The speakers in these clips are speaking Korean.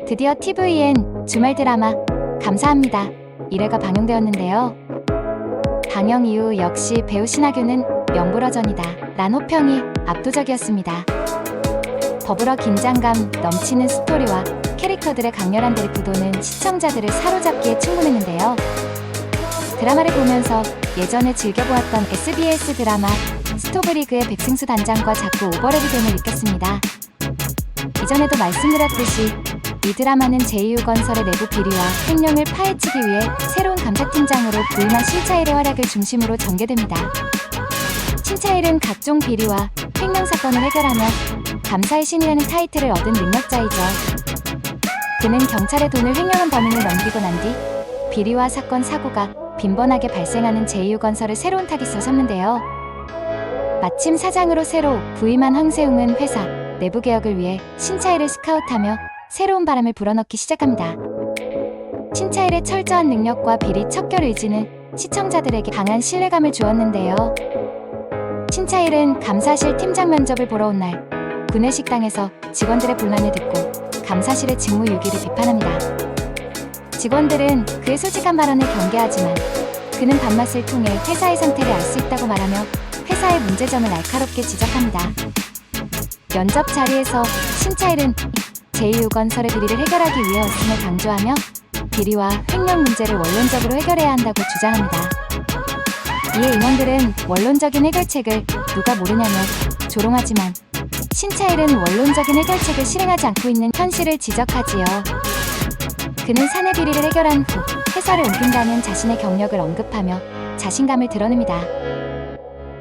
드디어 TVN 주말 드라마 감사합니다 1회가 방영되었는데요. 방영 이후 역시 배우 신하균은 명불허전이다 란 호평이 압도적이었습니다. 더불어 긴장감 넘치는 스토리와 캐릭터들의 강렬한 대립 구도는 시청자들을 사로잡기에 충분했는데요. 드라마를 보면서 예전에 즐겨보았던 SBS 드라마 스토브리그의 백승수 단장과 자꾸 오버랩이 됨을 느꼈습니다. 이전에도 말씀드렸듯이 이 드라마는 제2유건설의 내부 비리와 횡령을 파헤치기 위해 새로운 감사팀장으로 부임한 신차일의 활약을 중심으로 전개됩니다. 신차일은 각종 비리와 횡령 사건을 해결하며 감사의 신이라는 타이틀을 얻은 능력자이죠. 그는 경찰의 돈을 횡령한 범인을 넘기고 난 뒤 비리와 사건 사고가 빈번하게 발생하는 제2유건설을 새로운 타깃으로 삼는데요. 마침 사장으로 새로 부임한 황세웅은 회사 내부 개혁을 위해 신차일을 스카우트하며 새로운 바람을 불어넣기 시작합니다. 신차일의 철저한 능력과 비리 척결 의지는 시청자들에게 강한 신뢰감을 주었는데요. 신차일은 감사실 팀장 면접을 보러 온 날 구내식당에서 직원들의 불만을 듣고 감사실의 직무유기를 비판합니다. 직원들은 그의 솔직한 발언을 경계하지만 그는 밥맛을 통해 회사의 상태를 알 수 있다고 말하며 회사의 문제점을 날카롭게 지적합니다. 면접 자리에서 신차일은 제2유건설의 비리를 해결하기 위해 왔음을 강조하며 비리와 횡령 문제를 원론적으로 해결해야 한다고 주장합니다. 이에 임원들은 원론적인 해결책을 누가 모르냐며 조롱하지만 신차일은 원론적인 해결책을 실행하지 않고 있는 현실을 지적하지요. 그는 사내 비리를 해결한 후 회사를 옮긴다는 자신의 경력을 언급하며 자신감을 드러냅니다.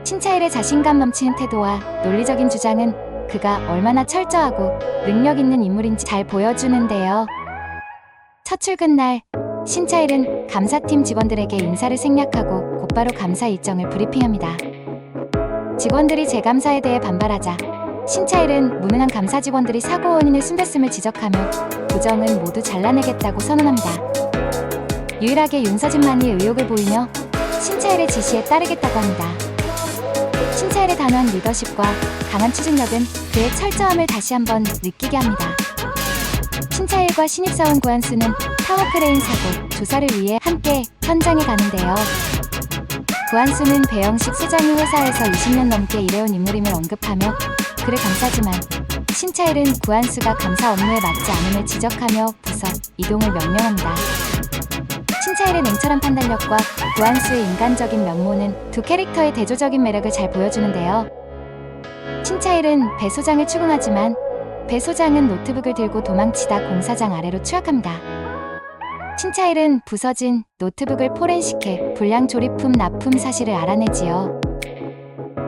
신차일의 자신감 넘치는 태도와 논리적인 주장은 그가 얼마나 철저하고 능력 있는 인물인지 잘 보여주는데요. 첫 출근 날 신차일은 감사팀 직원들에게 인사를 생략하고 곧바로 감사 일정을 브리핑합니다. 직원들이 재감사에 대해 반발하자 신차일은 무능한 감사 직원들이 사고 원인을 숨겼음을 지적하며 부정은 모두 잘라내겠다고 선언합니다. 유일하게 윤서진만이 의욕을 보이며 신차일의 지시에 따르겠다고 합니다. 신차일의 단호한 리더십과 강한 추진력은 그의 철저함을 다시 한번 느끼게 합니다. 신차일과 신입사원 구한수는 타워크레인 사고 조사를 위해 함께 현장에 가는데요. 구한수는 배영식 수장이 회사에서 20년 넘게 일해온 인물임을 언급하며 그를 감싸지만 신차일은 구한수가 감사 업무에 맞지 않음을 지적하며 부서 이동을 명령합니다. 신차일의 냉철한 판단력과 구한수의 인간적인 면모는 두 캐릭터의 대조적인 매력을 잘 보여주는데요. 신차일은 배 소장을 추궁하지만 배 소장은 노트북을 들고 도망치다 공사장 아래로 추락합니다. 신차일은 부서진 노트북을 포렌식해 불량 조립품 납품 사실을 알아내지요.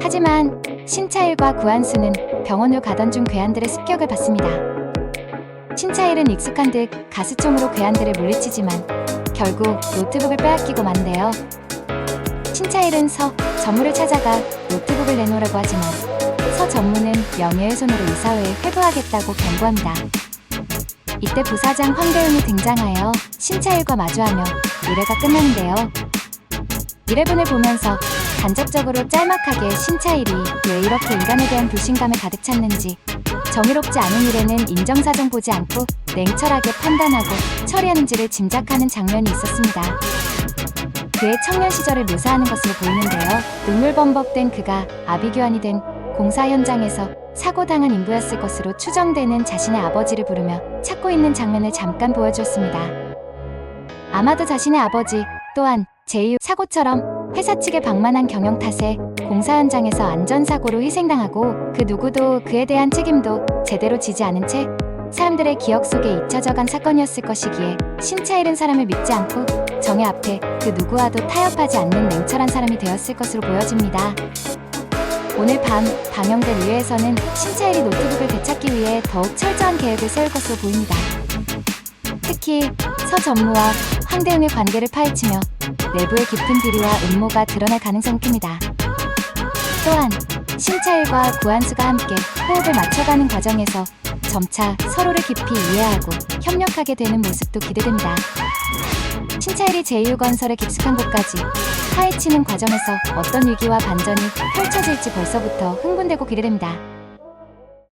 하지만 신차일과 구한수는 병원을 가던 중 괴한들의 습격을 받습니다. 신차일은 익숙한 듯 가스총으로 괴한들을 물리치지만 결국 노트북을 빼앗기고 만데요. 신차일은 서 전무를 찾아가 노트북을 내놓으라고 하지만 서 전무는 명예훼손으로 이사회에 회부하겠다고 경고합니다. 이때 부사장 황대웅이 등장하여 신차일과 마주하며 1회가 끝나는데요. 1회분을 보면서 간접적으로 짤막하게 신차일이 왜 이렇게 인간에 대한 불신감을 가득 찼는지 정의롭지 않은 일에는 인정사정 보지 않고 냉철하게 판단하고 처리하는지를 짐작하는 장면이 있었습니다. 그의 청년 시절을 묘사하는 것으로 보이는데요. 눈물범벅된 그가 아비규환이 된 공사 현장에서 사고당한 인부였을 것으로 추정되는 자신의 아버지를 부르며 찾고 있는 장면을 잠깐 보여주었습니다. 아마도 자신의 아버지 또한 제2 사고처럼 회사 측의 방만한 경영 탓에 공사 현장에서 안전사고로 희생당하고 그 누구도 그에 대한 책임도 제대로 지지 않은 채 사람들의 기억 속에 잊혀져간 사건이었을 것이기에 신차일은 사람을 믿지 않고 정의 앞에 그 누구와도 타협하지 않는 냉철한 사람이 되었을 것으로 보여집니다. 오늘 밤 방영될 2회에서는 신차일이 노트북을 되찾기 위해 더욱 철저한 계획을 세울 것으로 보입니다. 특히 서 전무와 황대웅의 관계를 파헤치며 내부의 깊은 비리와 음모가 드러날 가능성이 큽니다. 또한 신차일과 구한수가 함께 호흡을 맞춰가는 과정에서 점차 서로를 깊이 이해하고 협력하게 되는 모습도 기대됩니다. 신차일이 제2유건설의 깊숙한 곳까지 파헤치는 과정에서 어떤 위기와 반전이 펼쳐질지 벌써부터 흥분되고 기대됩니다.